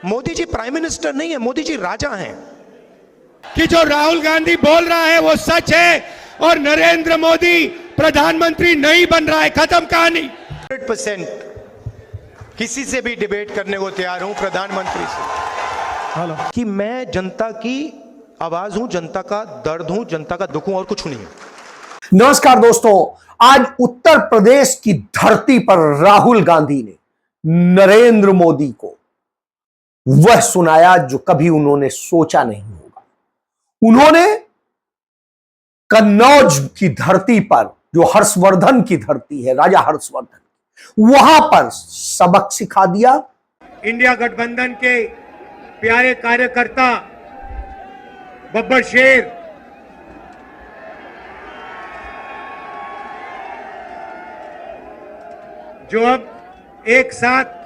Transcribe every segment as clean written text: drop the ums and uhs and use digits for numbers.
Modi ji prime minister नहीं है, मोदी जी राजा हैं। कि जो राहुल गांधी बोल रहा है वो सच है और नरेंद्र मोदी प्रधानमंत्री नहीं बन रहा है। खत्म कहानी। 100% किसी से भी डिबेट करने को तैयार हूं, प्रधानमंत्री से, कि मैं जनता की आवाज हूं, जनता का दर्द हूं, जनता का दुख हूं, और कुछ नहीं। नमस्कार दोस्तों, आज उत्तर प्रदेश की धरती पर राहुल गांधी ने नरेंद्र मोदी को वह सुनाया जो कभी उन्होंने सोचा नहीं होगा। उन्होंने कन्नौज की धरती पर, जो हर्षवर्धन की धरती है, राजा हर्षवर्धन, वहां पर सबक सिखा दिया। इंडिया गठबंधन के प्यारे कार्यकर्ता बब्बर शेर, जो अब एक साथ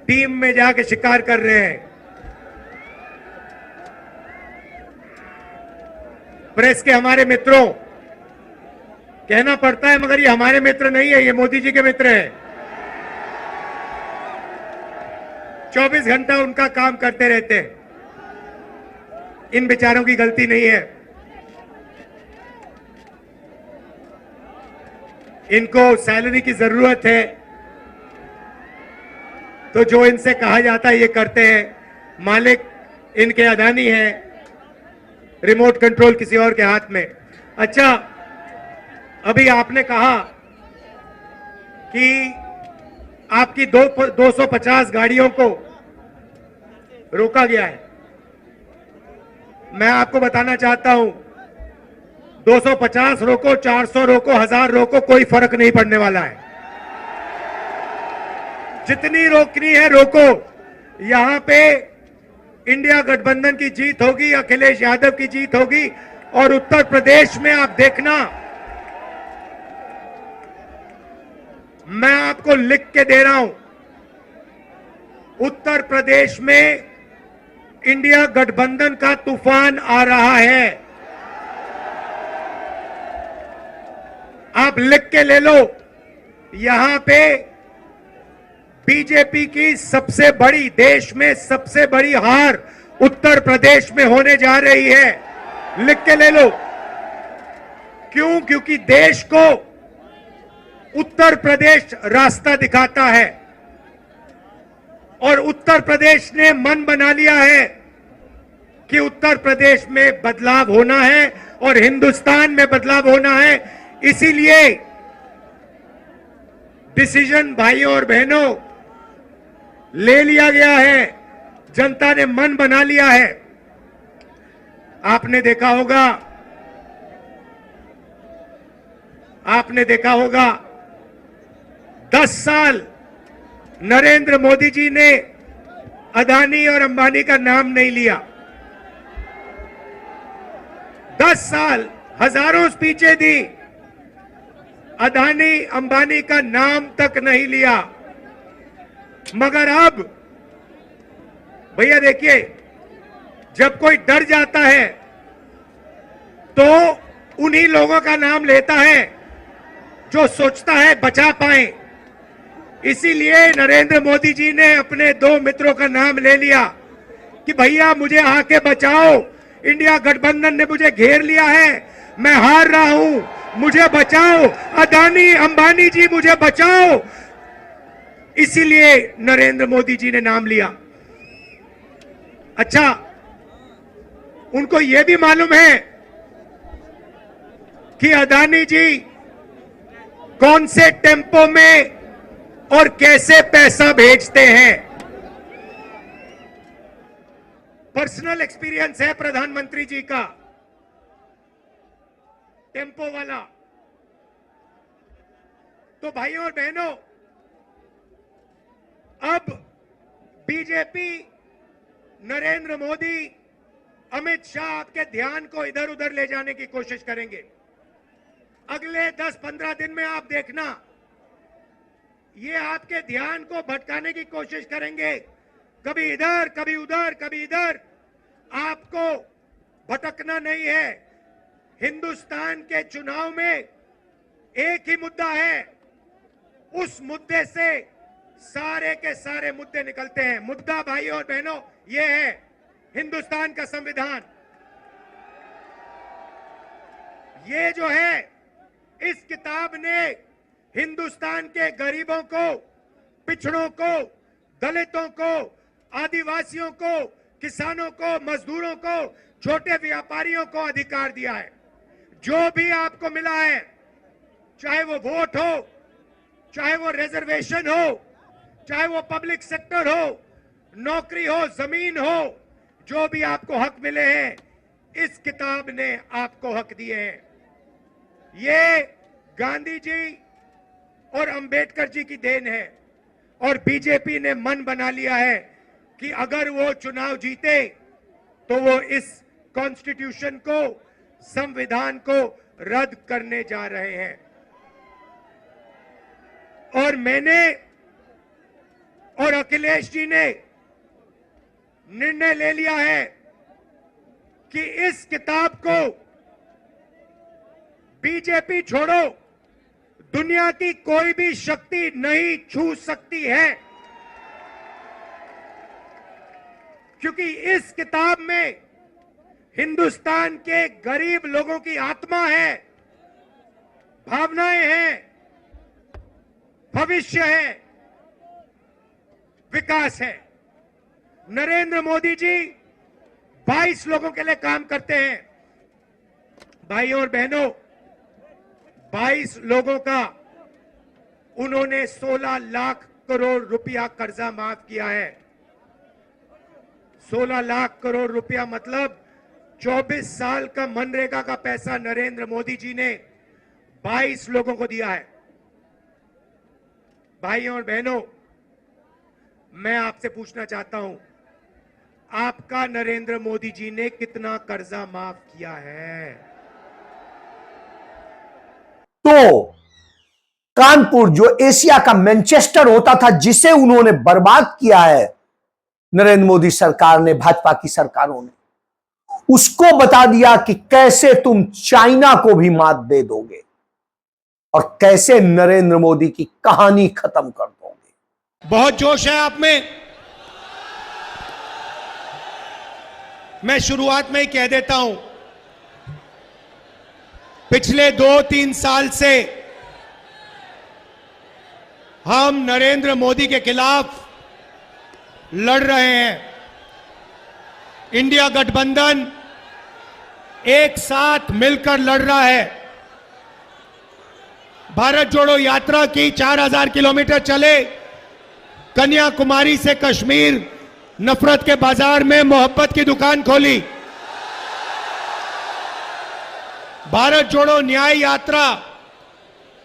टीम में जाके शिकार कर रहे हैं। प्रेस के हमारे मित्रों, कहना पड़ता है मगर ये हमारे मित्र नहीं है, ये मोदी जी के मित्र हैं। 24 घंटा उनका काम करते रहते हैं। इन बेचारों की गलती नहीं है। इनको सैलरी की जरूरत है तो जो इनसे कहा जाता है ये करते हैं। मालिक इनके अदानी है, रिमोट कंट्रोल किसी और के हाथ में। अच्छा, अभी आपने कहा कि आपकी 250 गाड़ियों को रोका गया है। मैं आपको बताना चाहता हूं, 250 रोको, 400 रोको, 1000 रोको, कोई फर्क नहीं पड़ने वाला है। जितनी रोकनी है रोको। यहां पे इंडिया गठबंधन की जीत होगी, अखिलेश यादव की जीत होगी। और उत्तर प्रदेश में आप देखना, मैं आपको लिख के दे रहा हूं, उत्तर प्रदेश में इंडिया गठबंधन का तूफान आ रहा है। आप लिख के ले लो। यहां पे बीजेपी की सबसे बड़ी, देश में सबसे बड़ी हार उत्तर प्रदेश में होने जा रही है। लिख के ले लो। क्यों? क्योंकि देश को उत्तर प्रदेश रास्ता दिखाता है और उत्तर प्रदेश ने मन बना लिया है कि उत्तर प्रदेश में बदलाव होना है और हिंदुस्तान में बदलाव होना है। इसीलिए डिसीजन भाइयों और बहनों ले लिया गया है। जनता ने मन बना लिया है। आपने देखा होगा 10 साल नरेंद्र मोदी जी ने अदानी और अंबानी का नाम नहीं लिया। 10 साल हजारों स्पीचें दी, अदानी अंबानी का नाम तक नहीं लिया। मगर अब भैया देखिए, जब कोई डर जाता है तो उन्हीं लोगों का नाम लेता है जो सोचता है बचा पाए। इसीलिए नरेंद्र मोदी जी ने अपने 2 मित्रों का नाम ले लिया कि भैया मुझे आके बचाओ, इंडिया गठबंधन ने मुझे घेर लिया है, मैं हार रहा हूं, मुझे बचाओ, अदानी अंबानी जी मुझे बचाओ। इसीलिए नरेंद्र मोदी जी ने नाम लिया। अच्छा, उनको यह भी मालूम है कि अदानी जी कौन से टेम्पो में और कैसे पैसा भेजते हैं। पर्सनल एक्सपीरियंस है प्रधानमंत्री जी का, टेम्पो वाला। तो भाइयों और बहनों, अब बीजेपी, नरेंद्र मोदी, अमित शाह आपके ध्यान को इधर उधर ले जाने की कोशिश करेंगे। अगले 10-15 दिन में आप देखना, ये आपके ध्यान को भटकाने की कोशिश करेंगे। कभी इधर, कभी उधर, कभी इधर। आपको भटकना नहीं है। हिंदुस्तान के चुनाव में एक ही मुद्दा है, उस मुद्दे से सारे के सारे मुद्दे निकलते हैं। मुद्दा भाइयों और बहनों ये है हिंदुस्तान का संविधान। ये जो है, इस किताब ने हिंदुस्तान के गरीबों को, पिछड़ों को, दलितों को, आदिवासियों को, किसानों को, मजदूरों को, छोटे व्यापारियों को अधिकार दिया है। जो भी आपको मिला है, चाहे वो वोट हो, चाहे वो रिजर्वेशन हो, चाहे वो पब्लिक सेक्टर हो, नौकरी हो, जमीन हो, जो भी आपको हक मिले हैं, इस किताब ने आपको हक दिए हैं। ये गांधी जी और अंबेडकर जी की देन है। और बीजेपी ने मन बना लिया है कि अगर वो चुनाव जीते तो वो इस कॉन्स्टिट्यूशन को, संविधान को रद्द करने जा रहे हैं। और मैंने और अखिलेश जी ने निर्णय ले लिया है कि इस किताब को बीजेपी छोड़ो, दुनिया की कोई भी शक्ति नहीं छू सकती है, क्योंकि इस किताब में हिंदुस्तान के गरीब लोगों की आत्मा है, भावनाएं हैं, भविष्य है, विकास है। नरेंद्र मोदी जी 22 लोगों के लिए काम करते हैं। भाइयों और बहनों, 22 लोगों का उन्होंने 16 लाख करोड़ रुपया कर्जा माफ किया है। 16 लाख करोड़ रुपया मतलब 24 साल का मनरेगा का पैसा नरेंद्र मोदी जी ने 22 लोगों को दिया है। भाइयों और बहनों, मैं आपसे पूछना चाहता हूं, आपका नरेंद्र मोदी जी ने कितना कर्जा माफ किया है? तो कानपुर जो एशिया का मैनचेस्टर होता था, जिसे उन्होंने बर्बाद किया है नरेंद्र मोदी सरकार ने, भाजपा की सरकारों ने, उसको बता दिया कि कैसे तुम चाइना को भी मात दे दोगे और कैसे नरेंद्र मोदी की कहानी खत्म कर दोगे। बहुत जोश है आप में। मैं शुरुआत में ही कह देता हूं, पिछले 2-3 साल से हम नरेंद्र मोदी के खिलाफ लड़ रहे हैं। इंडिया गठबंधन एक साथ मिलकर लड़ रहा है। भारत जोड़ो यात्रा की 4000 किलोमीटर चले, कन्याकुमारी से कश्मीर, नफरत के बाजार में मोहब्बत की दुकान खोली। भारत जोड़ो न्याय यात्रा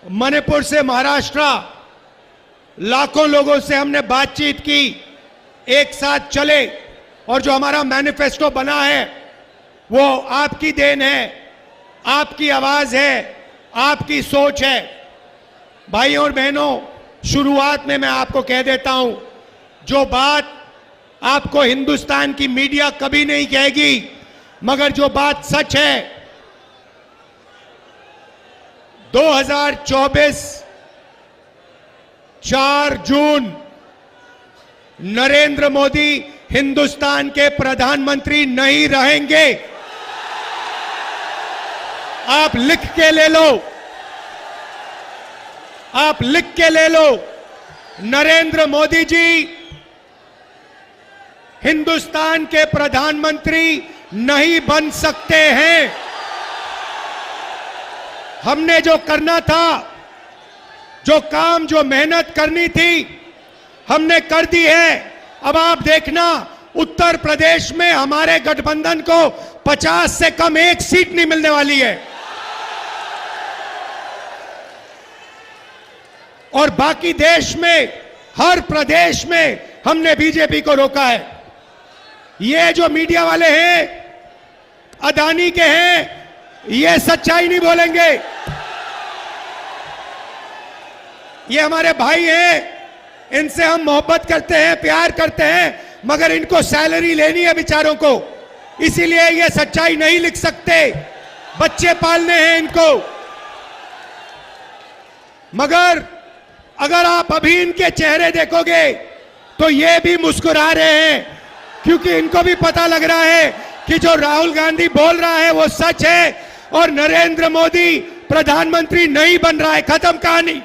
मणिपुर से महाराष्ट्र, लाखों लोगों से हमने बातचीत की, एक साथ चले, और जो हमारा मैनिफेस्टो बना है वो आपकी देन है, आपकी आवाज है, आपकी सोच है। भाइयों और बहनों, शुरुआत में मैं आपको कह देता हूं, जो बात आपको हिंदुस्तान की मीडिया कभी नहीं कहेगी, मगर जो बात सच है, 2024 4 जून नरेंद्र मोदी हिंदुस्तान के प्रधानमंत्री नहीं रहेंगे। आप लिख के ले लो, आप लिख के ले लो, नरेंद्र मोदी जी हिंदुस्तान के प्रधानमंत्री नहीं बन सकते हैं। हमने जो करना था, जो काम, जो मेहनत करनी थी, हमने कर दी है। अब आप देखना, उत्तर प्रदेश में हमारे गठबंधन को 50 से कम एक सीट नहीं मिलने वाली है, और बाकी देश में, हर प्रदेश में हमने बीजेपी को रोका है। ये जो मीडिया वाले हैं, अदानी के हैं, ये सच्चाई नहीं बोलेंगे। ये हमारे भाई हैं, इनसे हम मोहब्बत करते हैं, प्यार करते हैं, मगर इनको सैलरी लेनी है बेचारों को, इसीलिए ये सच्चाई नहीं लिख सकते। बच्चे पालने हैं इनको। मगर अगर आप अभी इनके चेहरे देखोगे तो ये भी मुस्कुरा रहे हैं, क्योंकि इनको भी पता लग रहा है कि जो राहुल गांधी बोल रहा है वो सच है और नरेंद्र मोदी प्रधानमंत्री नहीं बन रहा है। खत्म कहानी।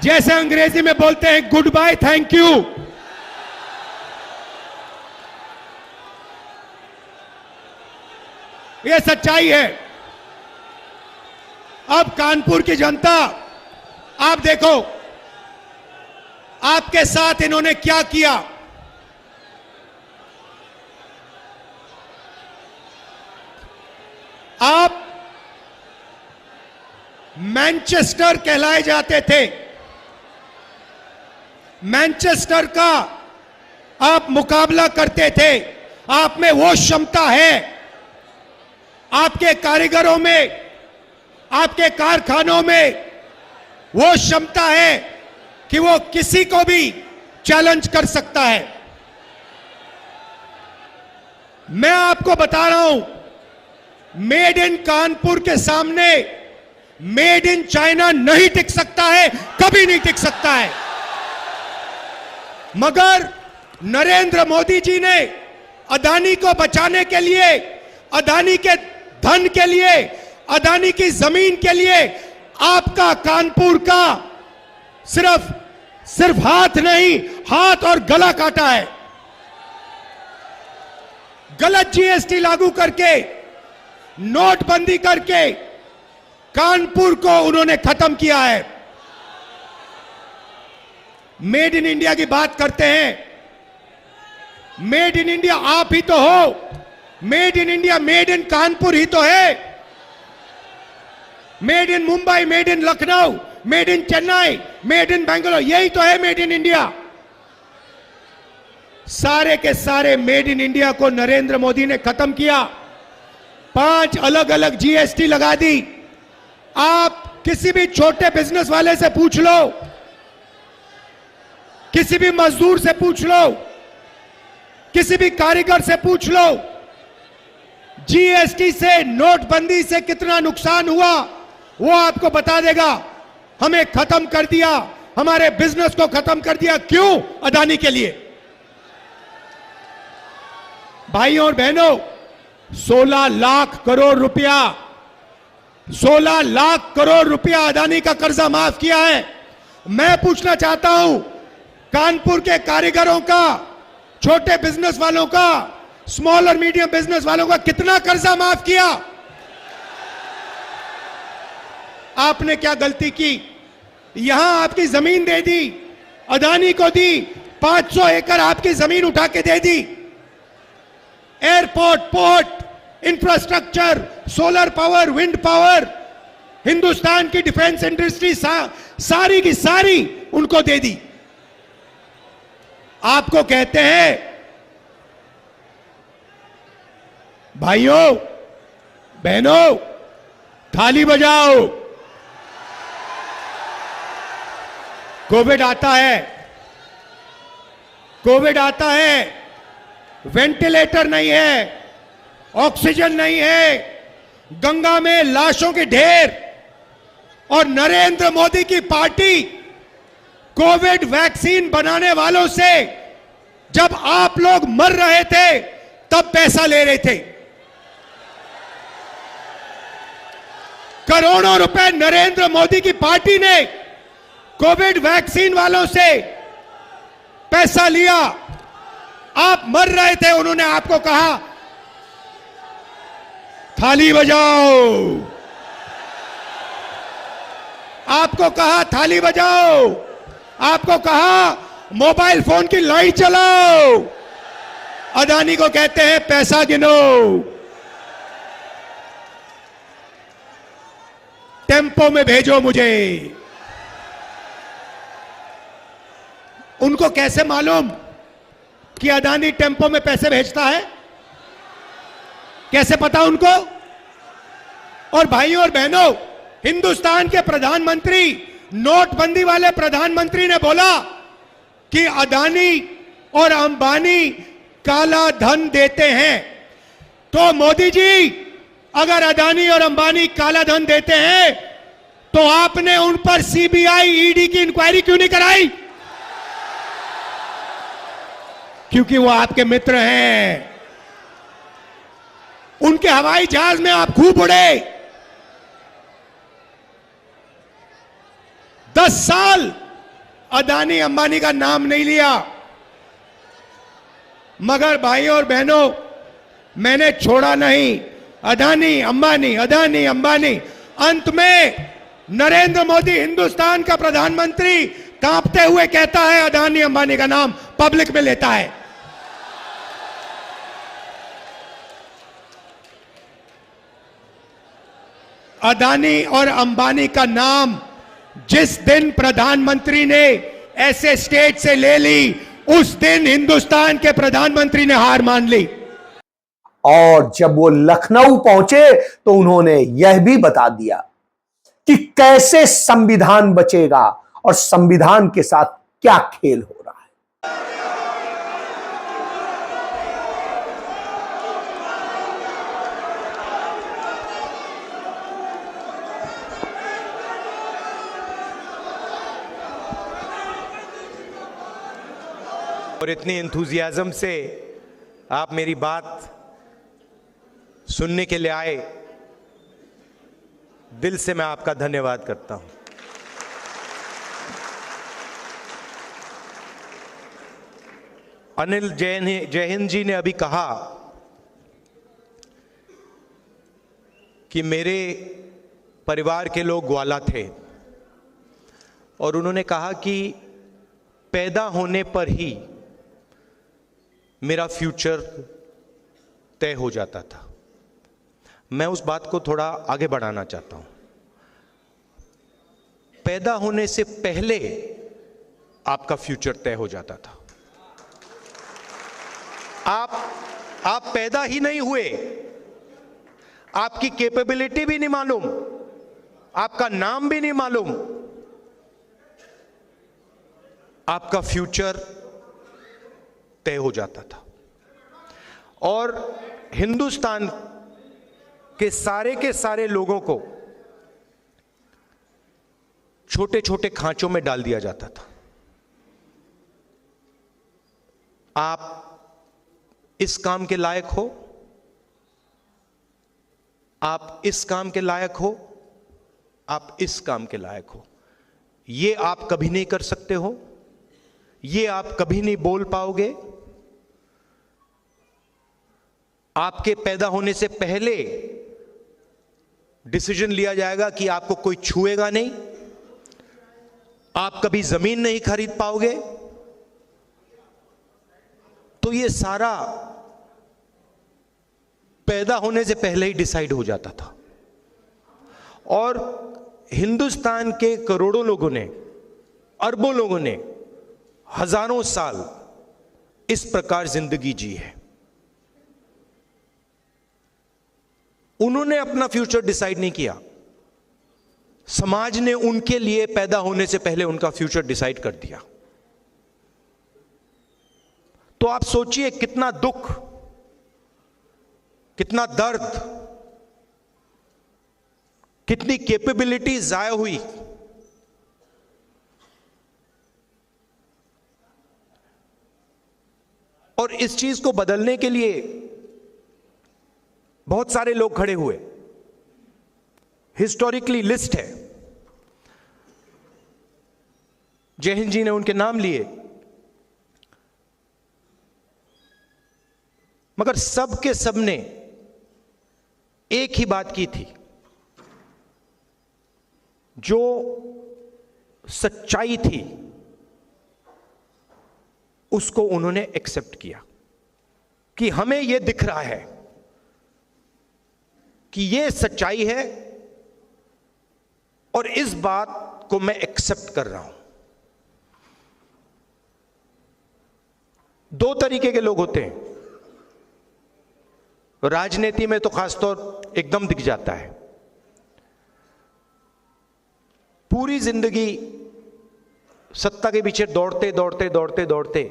जैसे अंग्रेजी में बोलते हैं गुड बाय थैंक यू। ये सच्चाई है। अब कानपुर की जनता, आप देखो आपके साथ इन्होंने क्या किया। आप मैनचेस्टर कहलाए जाते थे, मैनचेस्टर का आप मुकाबला करते थे। आप में वो क्षमता है, आपके कारीगरों में, आपके कारखानों में वो क्षमता है कि वो किसी को भी चैलेंज कर सकता है। मैं आपको बता रहा हूं, मेड इन कानपुर के सामने मेड इन चाइना नहीं टिक सकता है, कभी नहीं टिक सकता है। मगर नरेंद्र मोदी जी ने अदानी को बचाने के लिए, अदानी के धन के लिए, अदानी की जमीन के लिए आपका कानपुर का सिर्फ हाथ नहीं, हाथ और गला काटा है। गलत जीएसटी लागू करके, नोटबंदी करके कानपुर को उन्होंने खत्म किया है। मेड इन इंडिया की बात करते हैं। मेड इन इंडिया आप ही तो हो। Made in India, made in Kanpur ही तो है। Made in Mumbai, made in Lucknow, made in Chennai, made in Bangalore, यही तो है मेड इन इंडिया। सारे के सारे मेड इन इंडिया को नरेंद्र मोदी ने खत्म किया। 5 अलग अलग जीएसटी लगा दी। आप किसी भी छोटे बिजनेस वाले से पूछ लो, किसी भी मजदूर से पूछ लो, किसी भी कारीगर से पूछ लो, जीएसटी से, नोटबंदी से कितना नुकसान हुआ वो आपको बता देगा। हमें खत्म कर दिया, हमारे बिजनेस को खत्म कर दिया। क्यों? अदानी के लिए। भाइयों और बहनों, 16 लाख करोड़ रुपया, 16 लाख करोड़ रुपया अदानी का कर्जा माफ किया है। मैं पूछना चाहता हूं, कानपुर के कारीगरों का, छोटे बिजनेस वालों का, स्मॉल और मीडियम बिजनेस वालों का कितना कर्जा माफ किया? आपने क्या गलती की? यहां आपकी जमीन दे दी, अदानी को दी, 500 एकड़ आपकी जमीन उठा के दे दी। Airport, port, infrastructure, solar power, wind power, Hindustan की डिफेंस इंडस्ट्री सारी की सारी उनको दे दी। आपको कहते हैं भाइयों बहनों, थाली बजाओ। कोविड आता है, कोविड आता है, वेंटिलेटर नहीं है, ऑक्सीजन नहीं है, गंगा में लाशों के ढेर, और नरेंद्र मोदी की पार्टी कोविड वैक्सीन बनाने वालों से जब आप लोग मर रहे थे तब पैसा ले रहे थे। करोड़ों रुपए नरेंद्र मोदी की पार्टी ने कोविड वैक्सीन वालों से पैसा लिया। आप मर रहे थे, उन्होंने आपको कहा थाली बजाओ, आपको कहा थाली बजाओ, आपको कहा मोबाइल फोन की लाइट चलाओ। अदानी को कहते हैं पैसा गिनो, टेम्पो में भेजो मुझे। उनको कैसे मालूम कि अदानी टेम्पो में पैसे भेजता है? कैसे पता उनको? और भाइयों और बहनों, हिंदुस्तान के प्रधानमंत्री, नोटबंदी वाले प्रधानमंत्री ने बोला कि अदानी और अंबानी काला धन देते हैं। तो मोदी जी, अगर अदानी और अंबानी काला धन देते हैं तो आपने उन पर सीबीआई ईडी की इंक्वायरी क्यों नहीं कराई? क्योंकि वो आपके मित्र हैं। उनके हवाई जहाज में आप खूब उड़े। 10 साल अदानी अंबानी का नाम नहीं लिया। मगर भाइयों और बहनों, मैंने छोड़ा नहीं। अदानी अंबानी, अदानी अंबानी। अंत में नरेंद्र मोदी, हिंदुस्तान का प्रधानमंत्री, कांपते हुए कहता है अदानी अंबानी का नाम पब्लिक में लेता है। अदानी और अंबानी का नाम जिस दिन प्रधानमंत्री ने ऐसे स्टेट से ले ली, उस दिन हिंदुस्तान के प्रधानमंत्री ने हार मान ली। और जब वो लखनऊ पहुंचे तो उन्होंने यह भी बता दिया कि कैसे संविधान बचेगा और संविधान के साथ क्या खेल हो रहा है। और इतनी एंथुजियाज्म से आप मेरी बात सुनने के लिए आए, दिल से मैं आपका धन्यवाद करता हूं। अनिल जैन जी ने अभी कहा कि मेरे परिवार के लोग ग्वाला थे, और उन्होंने कहा कि पैदा होने पर ही मेरा फ्यूचर तय हो जाता था। मैं उस बात को थोड़ा आगे बढ़ाना चाहता हूं। पैदा होने से पहले आपका फ्यूचर तय हो जाता था। आप पैदा ही नहीं हुए, आपकी कैपेबिलिटी भी नहीं मालूम, आपका नाम भी नहीं मालूम, आपका फ्यूचर तय हो जाता था। और हिंदुस्तान के सारे लोगों को छोटे छोटे खांचों में डाल दिया जाता था। आप इस काम के लायक हो, आप इस काम के लायक हो, आप इस काम के लायक हो, ये आप कभी नहीं कर सकते हो, ये आप कभी नहीं बोल पाओगे। आपके पैदा होने से पहले डिसीजन लिया जाएगा कि आपको कोई छुएगा नहीं, आप कभी जमीन नहीं खरीद पाओगे। तो ये सारा पैदा होने से पहले ही डिसाइड हो जाता था। और हिंदुस्तान के करोड़ों लोगों ने, अरबों लोगों ने हजारों साल इस प्रकार जिंदगी जी है। उन्होंने अपना फ्यूचर डिसाइड नहीं किया, समाज ने उनके लिए पैदा होने से पहले उनका फ्यूचर डिसाइड कर दिया। तो आप सोचिए कितना दुख, कितना दर्द, कितनी कैपेबिलिटी जाया हुई। और इस चीज को बदलने के लिए बहुत सारे लोग खड़े हुए। हिस्टोरिकली लिस्ट है, जयहिंद जी ने उनके नाम लिए, मगर सब के सब ने एक ही बात की थी, जो सच्चाई थी उसको उन्होंने एक्सेप्ट किया कि हमें यह दिख रहा है कि यह सच्चाई है और इस बात को मैं एक्सेप्ट कर रहा हूं। दो तरीके के लोग होते हैं, राजनीति में तो खासतौर एकदम दिख जाता है। पूरी जिंदगी सत्ता के पीछे दौड़ते दौड़ते दौड़ते दौड़ते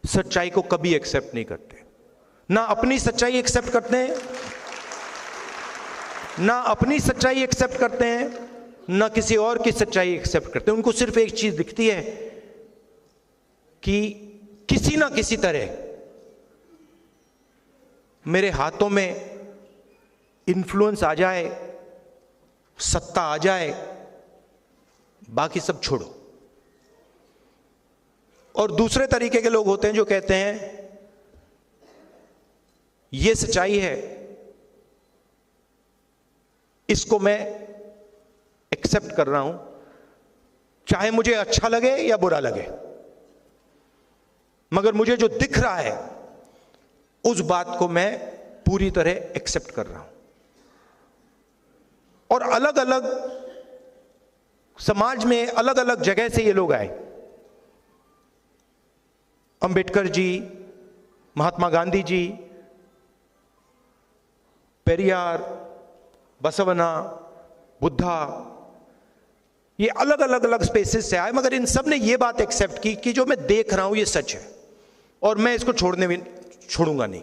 सच्चाई को कभी एक्सेप्ट नहीं करते, ना अपनी सच्चाई एक्सेप्ट करते हैं, ना अपनी सच्चाई एक्सेप्ट करते हैं, ना किसी और की सच्चाई एक्सेप्ट करते हैं। उनको सिर्फ एक चीज दिखती है कि किसी ना किसी तरह मेरे हाथों में इन्फ्लुएंस आ जाए, सत्ता आ जाए, बाकी सब छोड़ो। और दूसरे तरीके के लोग होते हैं जो कहते हैं ये सच्चाई है, इसको मैं एक्सेप्ट कर रहा हूं, चाहे मुझे अच्छा लगे या बुरा लगे, मगर मुझे जो दिख रहा है उस बात को मैं पूरी तरह एक्सेप्ट कर रहा हूं। और अलग अलग समाज में अलग अलग जगह से ये लोग आए। अंबेडकर जी, महात्मा गांधी जी, पेरियार, बसवना, बुद्धा, ये अलग अलग स्पेसेस से आए, मगर इन सब ने ये बात एक्सेप्ट की कि जो मैं देख रहा हूं ये सच है और मैं इसको छोड़ूंगा नहीं।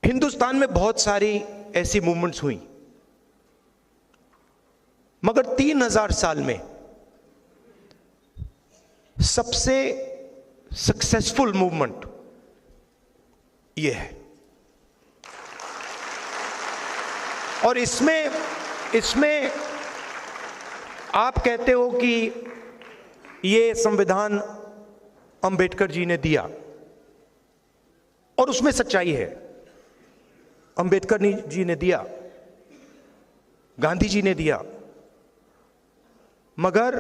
हिंदुस्तान में बहुत सारी ऐसी मूवमेंट्स हुई, मगर 3000 साल में सबसे सक्सेसफुल मूवमेंट ये है। और इसमें आप कहते हो कि ये संविधान अंबेडकर जी ने दिया, और उसमें सच्चाई है। अंबेडकर जी ने दिया, गांधी जी ने दिया, मगर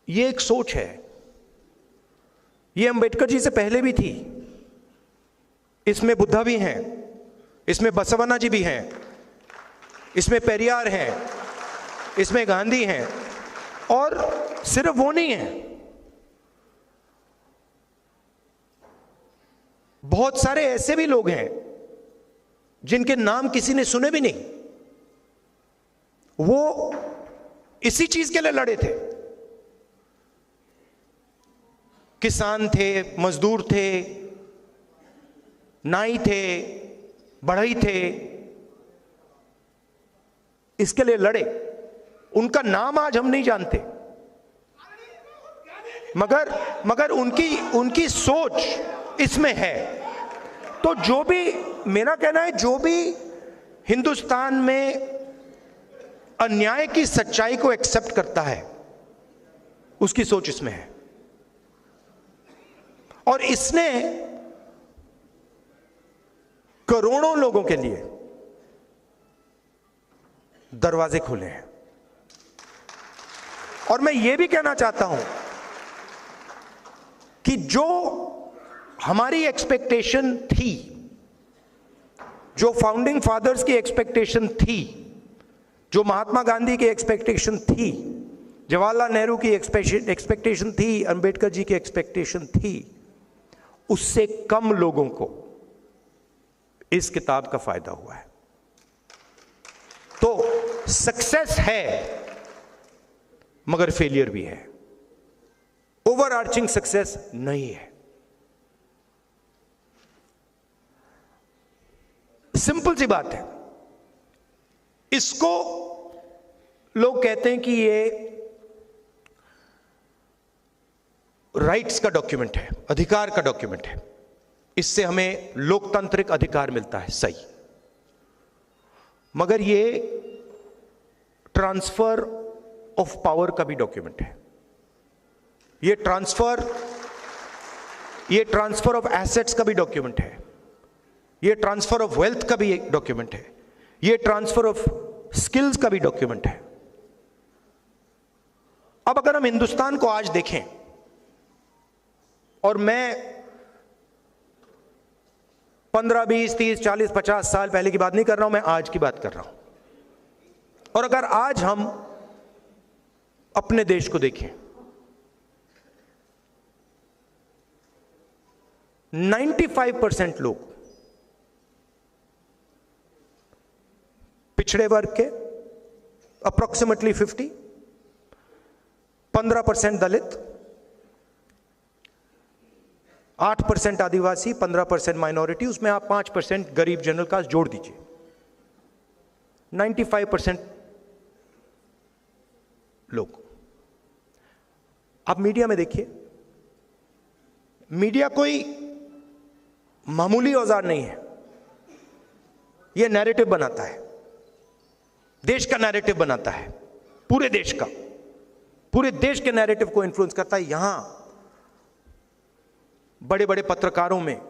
ये एक सोच है। ये अंबेडकर जी से पहले भी थी। इसमें बुद्धा भी हैं, इसमें बसवन्ना जी भी हैं, इसमें पेरियार हैं, इसमें गांधी हैं, और सिर्फ वो नहीं है, बहुत सारे ऐसे भी लोग हैं जिनके नाम किसी ने सुने भी नहीं। वो इसी चीज के लिए लड़े थे। किसान थे, मजदूर थे, नाई थे, बढ़ई थे, इसके लिए लड़े। उनका नाम आज हम नहीं जानते, मगर उनकी सोच इसमें है। तो जो भी, मेरा कहना है, जो भी हिंदुस्तान में अन्याय की सच्चाई को एक्सेप्ट करता है उसकी सोच इसमें है। और इसने करोड़ों लोगों के लिए दरवाजे खोले हैं। और मैं यह भी कहना चाहता हूं कि जो हमारी एक्सपेक्टेशन थी, जो फाउंडिंग फादर्स की एक्सपेक्टेशन थी, जो महात्मा गांधी की एक्सपेक्टेशन थी, जवाहरलाल नेहरू की एक्सपेक्टेशन थी, अंबेडकर जी की एक्सपेक्टेशन थी, उससे कम लोगों को इस किताब का फायदा हुआ है। तो सक्सेस है मगर फेलियर भी है। ओवरआर्चिंग सक्सेस नहीं है। सिंपल सी बात है। इसको लोग कहते हैं कि ये राइट्स का डॉक्यूमेंट है, अधिकार का डॉक्यूमेंट है, इससे हमें लोकतांत्रिक अधिकार मिलता है, सही। मगर ये ट्रांसफर ऑफ पावर का भी डॉक्यूमेंट है। ये ट्रांसफर ऑफ एसेट्स का भी डॉक्यूमेंट है। ये ट्रांसफर ऑफ वेल्थ का भी एक डॉक्यूमेंट है। ये ट्रांसफर ऑफ स्किल्स का भी डॉक्यूमेंट है। अब अगर हम हिंदुस्तान को आज देखें, और मैं 15, 20, 30, 40, 50 साल पहले की बात नहीं कर रहा हूं, मैं आज की बात कर रहा हूं। और अगर आज हम अपने देश को देखें, 95% लोग पिछड़े वर्ग के, अप्रोक्सीमेटली 50, 15% दलित, 8% आदिवासी, 15% माइनॉरिटी, उसमें आप 5% गरीब जनरल कास्ट जोड़ दीजिए, 95% लोग। आप मीडिया में देखिए, मीडिया कोई मामूली औजार नहीं है, यह नैरेटिव बनाता है, देश का नैरेटिव बनाता है, पूरे देश का, पूरे देश के नैरेटिव को इन्फ्लुएंस करता है। यहां बड़े बड़े पत्रकारों में,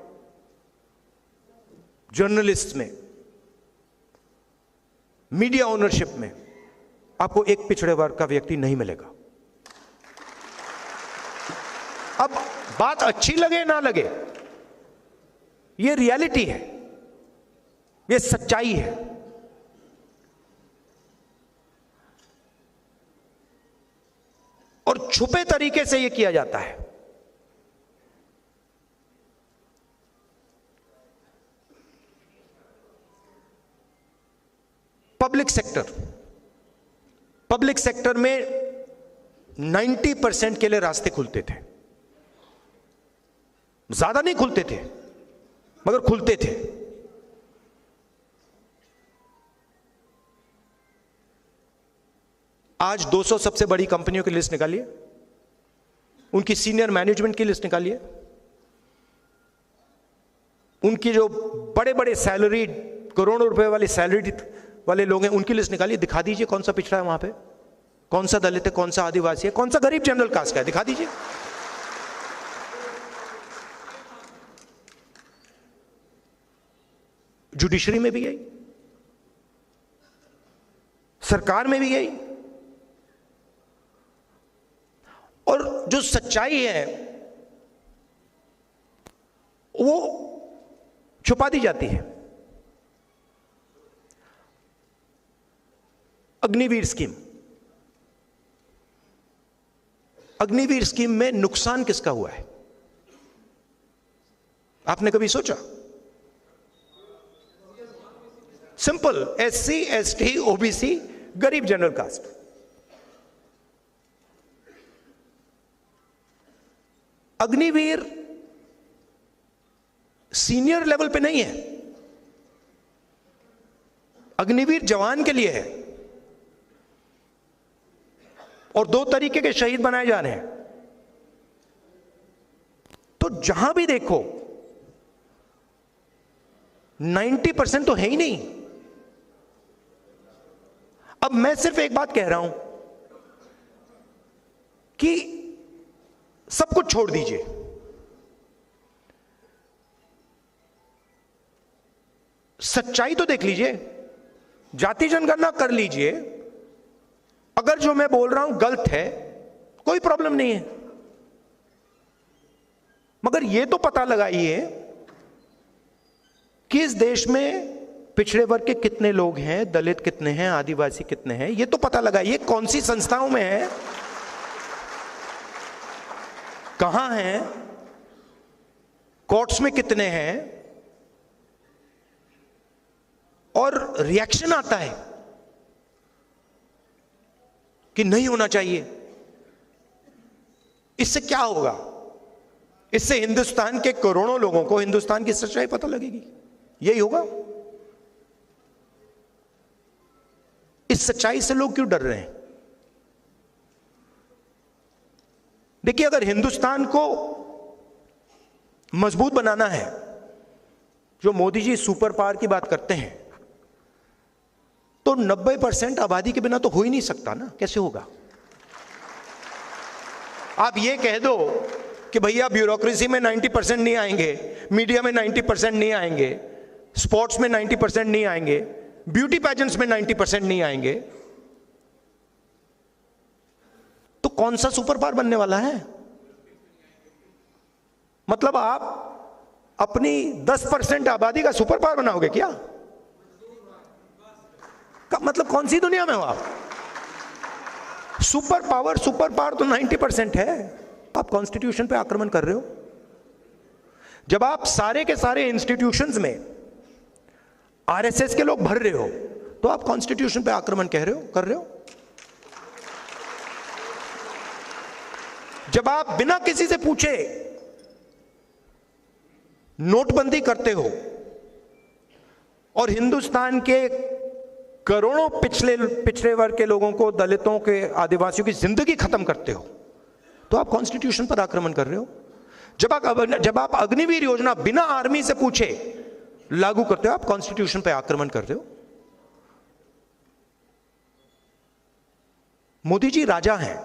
जर्नलिस्ट में, मीडिया ओनरशिप में आपको एक पिछड़े वर्ग का व्यक्ति नहीं मिलेगा। अब बात अच्छी लगे ना लगे, यह रियलिटी है, यह सच्चाई है। और छुपे तरीके से यह किया जाता है। पब्लिक सेक्टर में 90% के लिए रास्ते खुलते थे, ज्यादा नहीं खुलते थे मगर खुलते थे। आज 200 सबसे बड़ी कंपनियों की लिस्ट निकालिए, उनकी सीनियर मैनेजमेंट की लिस्ट निकालिए, उनकी जो बड़े बड़े सैलरी, करोड़ों रुपए वाली सैलरी वाले लोग हैं, उनकी लिस्ट निकालिए, दिखा दीजिए कौन सा पिछड़ा है वहां पे, कौन सा दलित है, कौन सा आदिवासी है, कौन सा गरीब जनरल कास्ट का है, दिखा दीजिए। जुडिशरी में भी यही, सरकार में भी यही। और जो सच्चाई है वो छुपा दी जाती है। अग्निवीर स्कीम में नुकसान किसका हुआ है, आपने कभी सोचा? सिंपल, SC, ST, OBC, गरीब general caste. Agniveer senior level पे नहीं है, अग्निवीर जवान के लिए है। और 2 तरीके के शहीद बनाए जा रहे हैं। तो जहां भी देखो 90% तो है ही नहीं। अब मैं सिर्फ एक बात कह रहा हूं कि सब कुछ छोड़ दीजिए, सच्चाई तो देख लीजिए, जाति जनगणना कर लीजिए। अगर जो मैं बोल रहा हूं गलत है, कोई प्रॉब्लम नहीं है, मगर यह तो पता लगाइए कि इस देश में पिछड़े वर्ग के कितने लोग हैं, दलित कितने हैं, आदिवासी कितने हैं, यह तो पता लगाइए। कौन सी संस्थाओं में है, कहां हैं, कोर्ट्स में कितने हैं, और रिएक्शन आता है कि नहीं होना चाहिए। इससे क्या होगा? इससे हिंदुस्तान के करोड़ों लोगों को हिंदुस्तान की सच्चाई पता लगेगी। यही होगा। इस सच्चाई से लोग क्यों डर रहे हैं? देखिए, अगर हिंदुस्तान को मजबूत बनाना है, जो मोदी जी सुपर पावर की बात करते हैं, तो 90% आबादी के बिना तो हो ही नहीं सकता ना। कैसे होगा? आप ये कह दो कि भैया ब्यूरोक्रेसी में 90% नहीं आएंगे, मीडिया में 90% नहीं आएंगे, स्पोर्ट्स में 90% नहीं आएंगे, ब्यूटी पैजेंट्स में 90% नहीं आएंगे, तो कौन सा सुपर पावर बनने वाला है? मतलब आप अपनी 10% आबादी का सुपर पावर बनाओगे क्या? मतलब कौन सी दुनिया में हो आप? सुपर पावर तो 90% है। आप कॉन्स्टिट्यूशन पे आक्रमण कर रहे हो। जब आप सारे के सारे इंस्टीट्यूशंस में आरएसएस के लोग भर रहे हो, तो आप कॉन्स्टिट्यूशन पे आक्रमण कर रहे हो। जब आप बिना किसी से पूछे नोटबंदी करते हो और हिंदुस्तान के करोड़ों पिछड़े वर्ग के लोगों को, दलितों के, आदिवासियों की जिंदगी खत्म करते हो, तो आप कॉन्स्टिट्यूशन पर आक्रमण कर रहे हो। जब आप अग्निवीर योजना बिना आर्मी से पूछे लागू करते हो, आप कॉन्स्टिट्यूशन पर आक्रमण कर रहे हो। मोदी जी राजा हैं,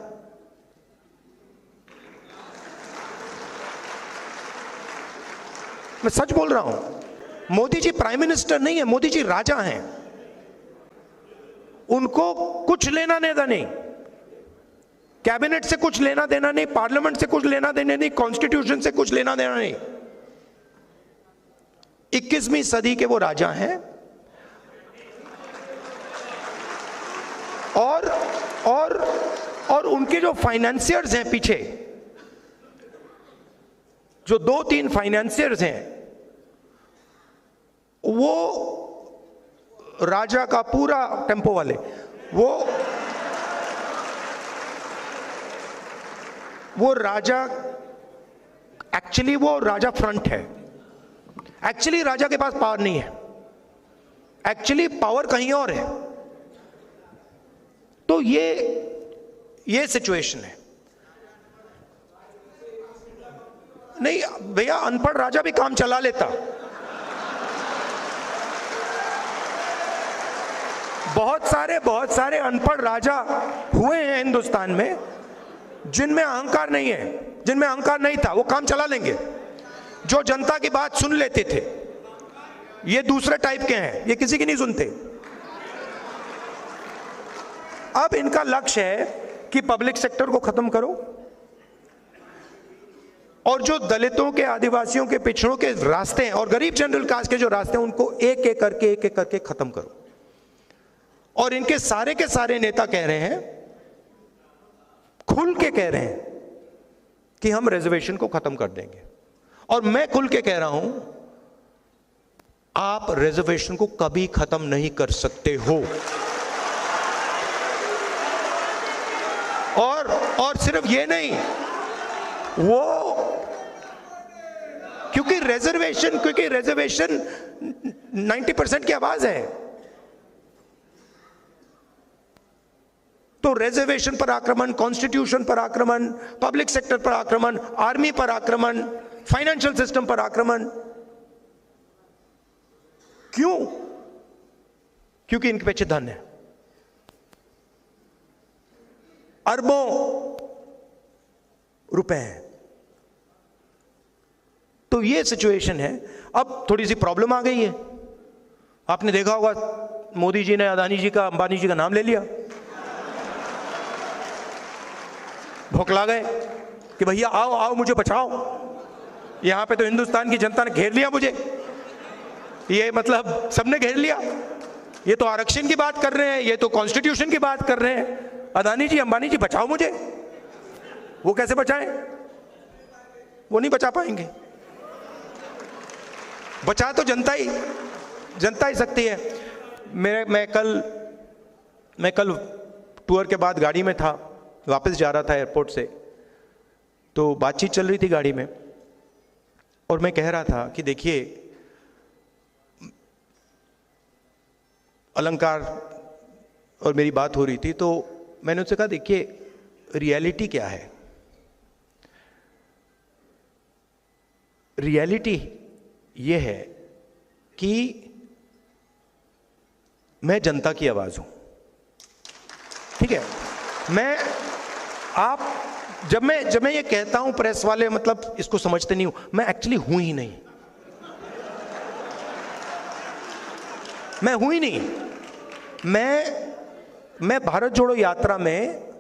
मैं सच बोल रहा हूं। मोदी जी प्राइम मिनिस्टर नहीं है, मोदी जी राजा हैं। उनको कुछ लेना देना नहीं, कैबिनेट से कुछ लेना देना नहीं, पार्लियामेंट से कुछ लेना देना नहीं, कॉन्स्टिट्यूशन से कुछ लेना देना नहीं। 21वीं सदी के वो राजा हैं। और उनके जो फाइनेंसियर्स हैं पीछे, जो 2-3 फाइनेंसियर्स हैं, वो राजा का पूरा टेम्पो वाले, वो राजा, एक्चुअली वो राजा फ्रंट है। एक्चुअली राजा के पास पावर नहीं है, एक्चुअली पावर कहीं और है। तो ये सिचुएशन है। नहीं भैया, अनपढ़ राजा भी काम चला लेता। बहुत सारे अनपढ़ राजा हुए हैं हिंदुस्तान में, जिनमें अहंकार नहीं है, जिनमें अहंकार नहीं था, वो काम चला लेंगे। जो जनता की बात सुन लेते थे, ये दूसरे टाइप के हैं, ये किसी की नहीं सुनते। अब इनका लक्ष्य है कि पब्लिक सेक्टर को खत्म करो और जो दलितों के, आदिवासियों के, पिछड़ों के रास्ते हैं और गरीब जनरल कास्ट के जो रास्ते हैं, उनको एक एक करके खत्म करो। और इनके सारे के सारे नेता कह रहे हैं, खुल के कह रहे हैं कि हम रिजर्वेशन को खत्म कर देंगे। और मैं खुल के कह रहा हूं, आप रिजर्वेशन को कभी खत्म नहीं कर सकते हो। और सिर्फ ये नहीं, वो क्योंकि रिजर्वेशन 90% की आवाज है, तो रिजर्वेशन पर आक्रमण, कॉन्स्टिट्यूशन पर आक्रमण, पब्लिक सेक्टर पर आक्रमण, आर्मी पर आक्रमण, फाइनेंशियल सिस्टम पर आक्रमण। क्यों? क्योंकि इनके पीछे धन है, अरबों रुपए हैं। तो ये सिचुएशन है। अब थोड़ी सी प्रॉब्लम आ गई है। आपने देखा होगा, मोदी जी ने अदानी जी का, अंबानी जी का नाम ले लिया, भौंकला गए कि भैया आओ आओ मुझे बचाओ। यहां पे तो हिंदुस्तान की जनता ने घेर लिया मुझे, ये मतलब सबने घेर लिया। ये तो आरक्षण की बात कर रहे हैं, ये तो कॉन्स्टिट्यूशन की बात कर रहे हैं। अदानी जी, अंबानी जी बचाओ मुझे। वो कैसे बचाएं? वो नहीं बचा पाएंगे। बचा तो जनता ही सकती है। मैं कल टूर के बाद गाड़ी में था, वापस जा रहा था एयरपोर्ट से, तो बातचीत चल रही थी गाड़ी में और मैं कह रहा था कि देखिए, अलंकार और मेरी बात हो रही थी, तो मैंने उससे कहा देखिए रियलिटी क्या है। रियलिटी ये है कि मैं जनता की आवाज हूं, ठीक है। जब मैं ये कहता हूं, प्रेस वाले मतलब इसको समझते नहीं हूं, मैं एक्चुअली हूं ही नहीं, मैं हूं ही नहीं। मैं भारत जोड़ो यात्रा में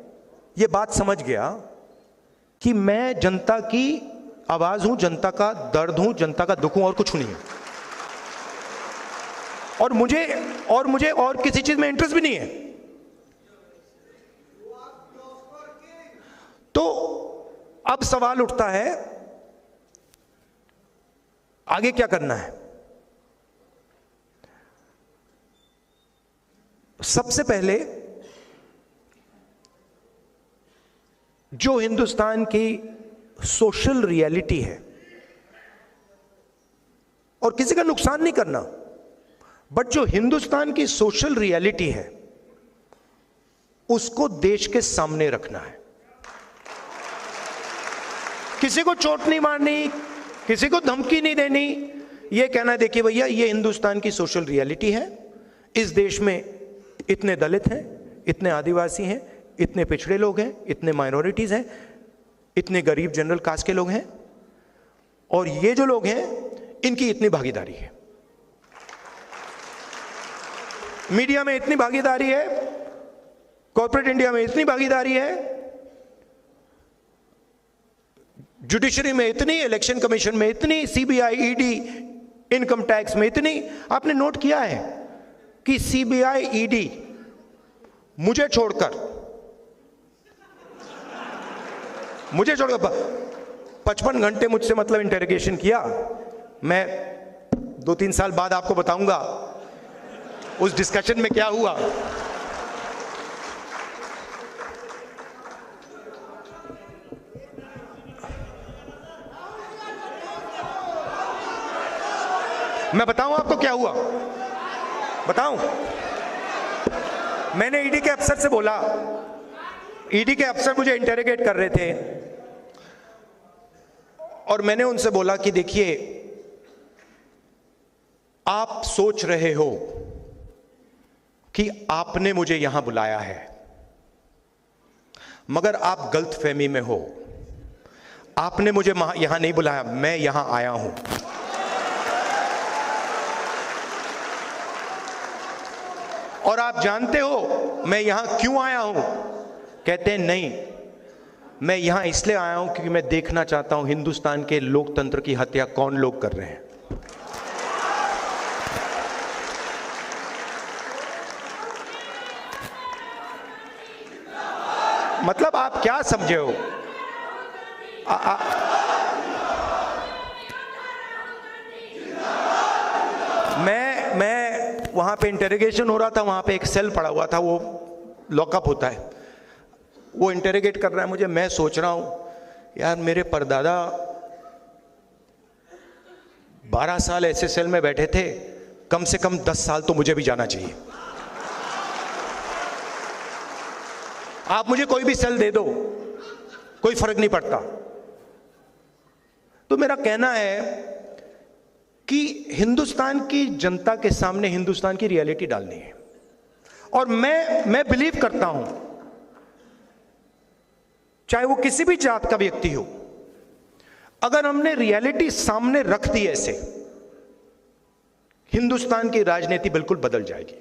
ये बात समझ गया कि मैं जनता की आवाज हूं, जनता का दर्द हूं, जनता का दुख हूं, और कुछ नहीं है। और मुझे और किसी चीज में इंटरेस्ट भी नहीं है। तो अब सवाल उठता है, आगे क्या करना है? सबसे पहले जो हिंदुस्तान की सोशल रियलिटी है, और किसी का नुकसान नहीं करना, बट जो हिंदुस्तान की सोशल रियलिटी है उसको देश के सामने रखना है। किसी को चोट नहीं मारनी, किसी को धमकी नहीं देनी, यह कहना है देखिए भैया ये हिंदुस्तान की सोशल रियलिटी है, इस देश में इतने दलित हैं, इतने आदिवासी हैं, इतने पिछड़े लोग हैं, इतने माइनॉरिटीज हैं, इतने गरीब जनरल कास्ट के लोग हैं, और ये जो लोग हैं इनकी इतनी भागीदारी है, मीडिया में इतनी भागीदारी है, कॉर्पोरेट इंडिया में इतनी भागीदारी है, जुडिशरी में इतनी, इलेक्शन कमीशन में इतनी, सीबीआई, ईडी, इनकम टैक्स में इतनी। आपने नोट किया है कि सीबीआई, ईडी मुझे छोड़कर 55 घंटे मुझसे मतलब इंटेरोगेशन किया। मैं 2-3 साल बाद आपको बताऊंगा उस डिस्कशन में क्या हुआ। मैं बताऊं आपको क्या हुआ, बताऊं? मैंने ईडी के अफसर से बोला, ईडी के अफसर मुझे इंटेरोगेट कर रहे थे, और मैंने उनसे बोला कि देखिए आप सोच रहे हो कि आपने मुझे यहां बुलाया है, मगर आप गलतफहमी में हो। आपने मुझे यहां नहीं बुलाया, मैं यहां आया हूं। और आप जानते हो मैं यहां क्यों आया हूं? कहते हैं नहीं, मैं यहां इसलिए आया हूं क्योंकि मैं देखना चाहता हूं हिंदुस्तान के लोकतंत्र की हत्या कौन लोग कर रहे हैं। मतलब आप क्या समझे हो? मैं वहां पे इंटेरोगेशन हो रहा था, वहां पे एक सेल पड़ा हुआ था, वो लॉकअप होता है, वो इंटेरोगेट कर रहा है मुझे। मैं सोच रहा हूं यार मेरे परदादा 12 साल ऐसे सेल में बैठे थे, कम से कम 10 साल तो मुझे भी जाना चाहिए। आप मुझे कोई भी सेल दे दो, कोई फर्क नहीं पड़ता। तो मेरा कहना है कि हिंदुस्तान की जनता के सामने हिंदुस्तान की रियलिटी डालनी है, और मैं बिलीव करता हूं चाहे वो किसी भी जात का व्यक्ति हो, अगर हमने रियलिटी सामने रख दी ऐसे, हिंदुस्तान की राजनीति बिल्कुल बदल जाएगी।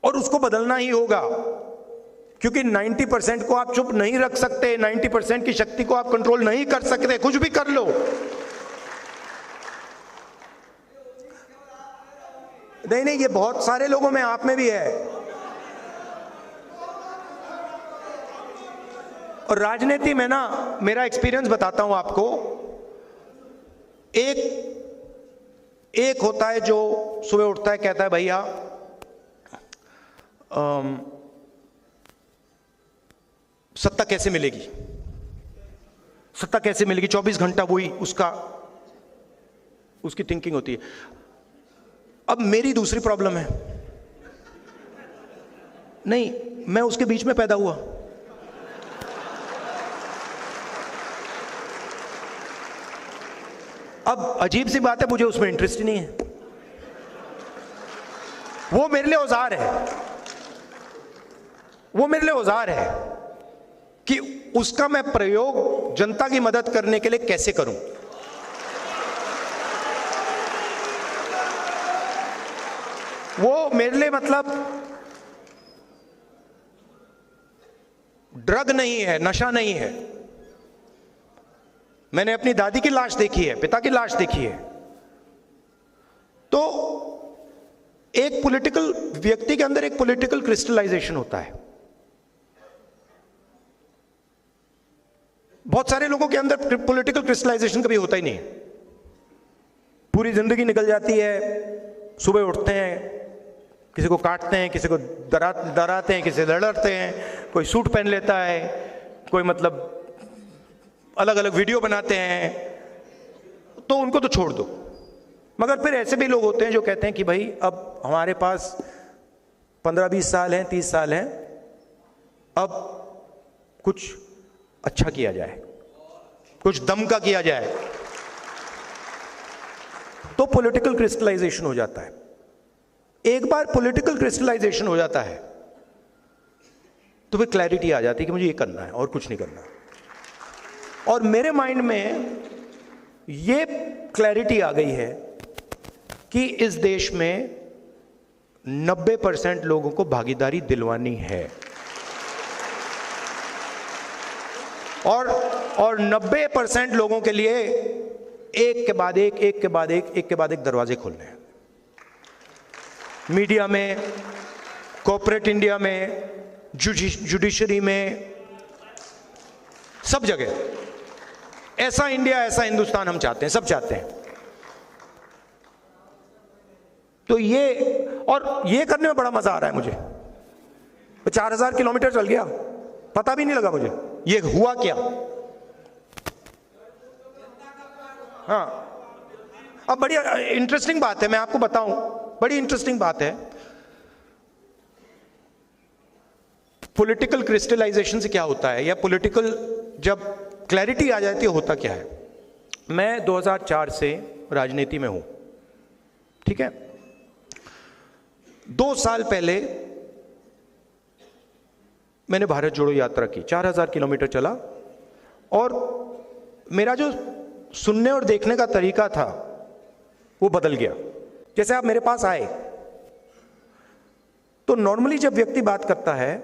और उसको बदलना ही होगा, क्योंकि 90% को आप चुप नहीं रख सकते, 90% की शक्ति को आप कंट्रोल नहीं कर सकते, कुछ भी कर लो। नहीं, ये बहुत सारे लोगों में, आप में भी है। और राजनीति में ना, मेरा एक्सपीरियंस बताता हूं आपको, एक होता है जो सुबह उठता है, कहता है भैया सत्ता कैसे मिलेगी, सत्ता कैसे मिलेगी, 24 घंटा वही उसकी थिंकिंग होती है। अब मेरी दूसरी प्रॉब्लम है, नहीं, मैं उसके बीच में पैदा हुआ। अब अजीब सी बात है, मुझे उसमें इंटरेस्ट ही नहीं है। वो मेरे लिए औजार है, वो मेरे लिए औजार है कि उसका मैं प्रयोग जनता की मदद करने के लिए कैसे करूं। वो मेरे लिए मतलब ड्रग नहीं है, नशा नहीं है। मैंने अपनी दादी की लाश देखी है, पिता की लाश देखी है। तो एक पॉलिटिकल व्यक्ति के अंदर एक पॉलिटिकल क्रिस्टलाइजेशन होता है। बहुत सारे लोगों के अंदर पॉलिटिकल क्रिस्टलाइजेशन कभी होता ही नहीं। पूरी जिंदगी निकल जाती है, सुबह उठते हैं, किसी को काटते हैं, किसी को डराते हैं, किसी से लड़ते हैं, कोई सूट पहन लेता है, कोई मतलब अलग अलग वीडियो बनाते हैं, तो उनको तो छोड़ दो। मगर फिर ऐसे भी लोग होते हैं जो कहते हैं कि भाई अब हमारे पास 15-20 साल हैं, 30 साल हैं, अब कुछ अच्छा किया जाए, कुछ दम का किया जाए। तो पॉलिटिकल क्रिस्टलाइजेशन हो जाता है। एक बार पॉलिटिकल क्रिस्टलाइजेशन हो जाता है तो फिर क्लैरिटी आ जाती है कि मुझे ये करना है और कुछ नहीं करना। और मेरे माइंड में ये क्लैरिटी आ गई है कि इस देश में 90% लोगों को भागीदारी दिलवानी है, और 90% लोगों के लिए एक के बाद एक दरवाजे खोलने हैं। मीडिया में, कॉर्पोरेट इंडिया में, जुडिशरी में, सब जगह। ऐसा इंडिया, ऐसा हिंदुस्तान हम चाहते हैं, सब चाहते हैं। तो ये करने में बड़ा मजा आ रहा है मुझे। 4000 किलोमीटर चल गया, पता भी नहीं लगा मुझे ये हुआ क्या। हाँ, अब बड़ी इंटरेस्टिंग बात है, मैं आपको बताऊं, बड़ी इंटरेस्टिंग बात है। पॉलिटिकल क्रिस्टलाइजेशन से क्या होता है, या पॉलिटिकल जब क्लैरिटी आ जाती है, होता क्या है। मैं 2004 से राजनीति में हूं, ठीक है। 2 साल पहले मैंने भारत जोड़ो यात्रा की, 4000 किलोमीटर चला, और मेरा जो सुनने और देखने का तरीका था वो बदल गया। जैसे आप मेरे पास आए तो नॉर्मली जब व्यक्ति बात करता है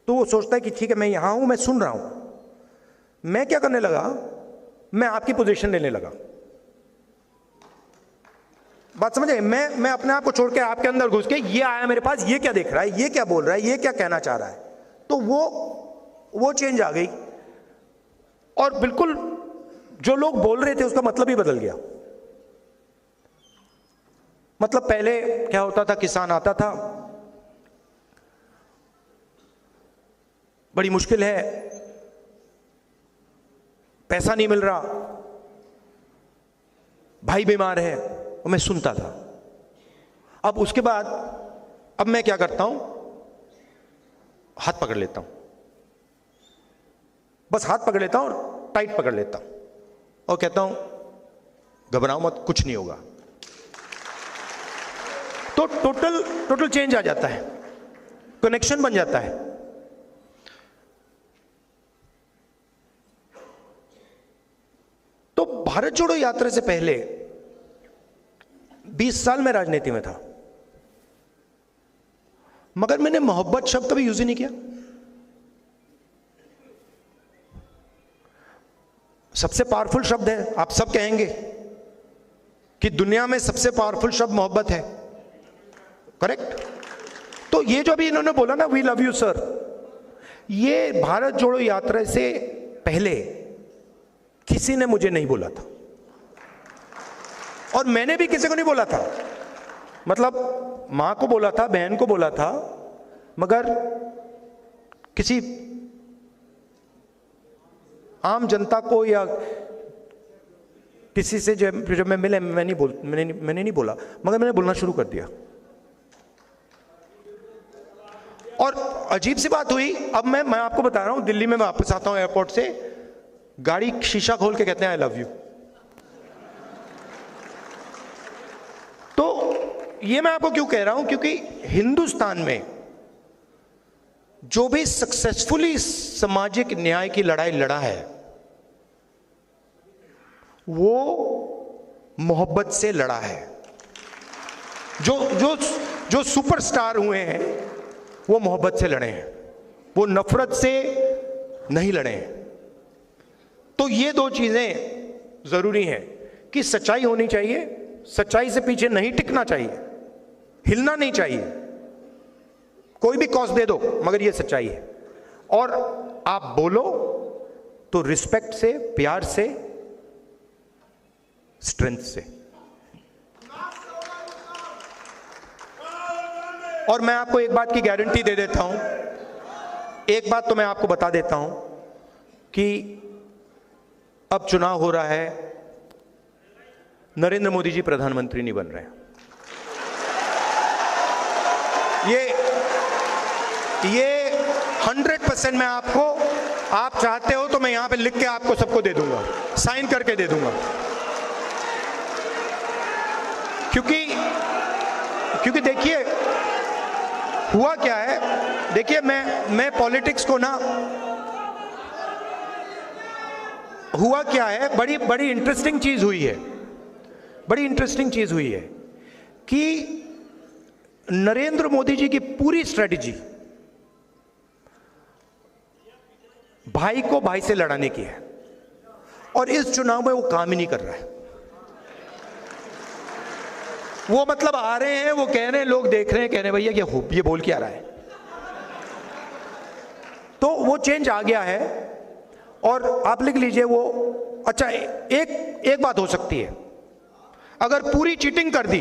तो वो सोचता है कि ठीक है मैं यहां हूं, मैं सुन रहा हूं। मैं क्या करने लगा, मैं आपकी पोजीशन लेने लगा। बात समझे? मैं अपने आप को छोड़ के आपके अंदर घुस के, ये आया मेरे पास, ये क्या देख रहा है, ये क्या बोल रहा है, ये क्या कहना चाह रहा है, तो वो चेंज आ गई। और बिल्कुल जो लोग बोल रहे थे उसका मतलब ही बदल गया। मतलब पहले क्या होता था, किसान आता था, बड़ी मुश्किल है, पैसा नहीं मिल रहा, भाई बीमार है, और मैं सुनता था। अब उसके बाद अब मैं क्या करता हूं, हाथ पकड़ लेता हूं, बस हाथ पकड़ लेता हूं और टाइट पकड़ लेता हूं और कहता हूं घबराओ मत, कुछ नहीं होगा। तो टोटल चेंज आ जाता है, कनेक्शन बन जाता है। तो भारत जोड़ो यात्रा से पहले 20 साल में राजनीति में था, मगर मैंने मोहब्बत शब्द कभी यूज ही नहीं किया। सबसे पावरफुल शब्द है, आप सब कहेंगे कि दुनिया में सबसे पावरफुल शब्द मोहब्बत है, करेक्ट? तो ये जो अभी इन्होंने बोला ना, वी लव यू सर, ये भारत जोड़ो यात्रा से पहले किसी ने मुझे नहीं बोला था, और मैंने भी किसी को नहीं बोला था। मतलब मां को बोला था, बहन को बोला था, मगर किसी आम जनता को या किसी से जब मैं मिले, मैंने नहीं बोला, मगर मैंने बोलना शुरू कर दिया। और अजीब सी बात हुई, अब मैं आपको बता रहा हूं, दिल्ली में मैं वापस आता हूं एयरपोर्ट से, गाड़ी शीशा खोल के कहते हैं आई लव यू। तो ये मैं आपको क्यों कह रहा हूं, क्योंकि हिंदुस्तान में जो भी सक्सेसफुली सामाजिक न्याय की लड़ाई लड़ा है वो मोहब्बत से लड़ा है। जो सुपरस्टार हुए हैं वो मोहब्बत से लड़े हैं, वो नफरत से नहीं लड़े हैं। तो ये 2 चीजें जरूरी हैं कि सच्चाई होनी चाहिए, सच्चाई से पीछे नहीं टिकना चाहिए, हिलना नहीं चाहिए, कोई भी कॉस्ट दे दो, मगर ये सच्चाई है। और आप बोलो तो रिस्पेक्ट से, प्यार से, स्ट्रेंथ से। और मैं आपको एक बात की गारंटी दे देता हूं, एक बात तो मैं आपको बता देता हूं कि अब चुनाव हो रहा है, नरेंद्र मोदी जी प्रधानमंत्री नहीं बन रहे हैं। ये 100% मैं आपको, आप चाहते हो तो मैं यहां पे लिख के आपको सबको दे दूंगा, साइन करके दे दूंगा। क्योंकि देखिए हुआ क्या है, देखिए मैं पॉलिटिक्स को ना, हुआ क्या है, बड़ी इंटरेस्टिंग चीज हुई है, बड़ी इंटरेस्टिंग चीज हुई है कि नरेंद्र मोदी जी की पूरी स्ट्रेटजी भाई को भाई से लड़ाने की है, और इस चुनाव में वो काम ही नहीं कर रहा है। वो मतलब आ रहे हैं, वो कह रहे हैं, लोग देख रहे हैं, कह रहे हैं भैया ये बोल क्या रहा है। तो वो चेंज आ गया है, और आप लिख लीजिए वो, अच्छा एक बात हो सकती है, अगर पूरी चीटिंग कर दी,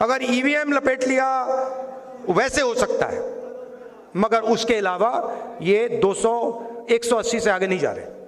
अगर ईवीएम लपेट लिया, वैसे हो सकता है, मगर उसके अलावा ये 200 180 से आगे नहीं जा रहे।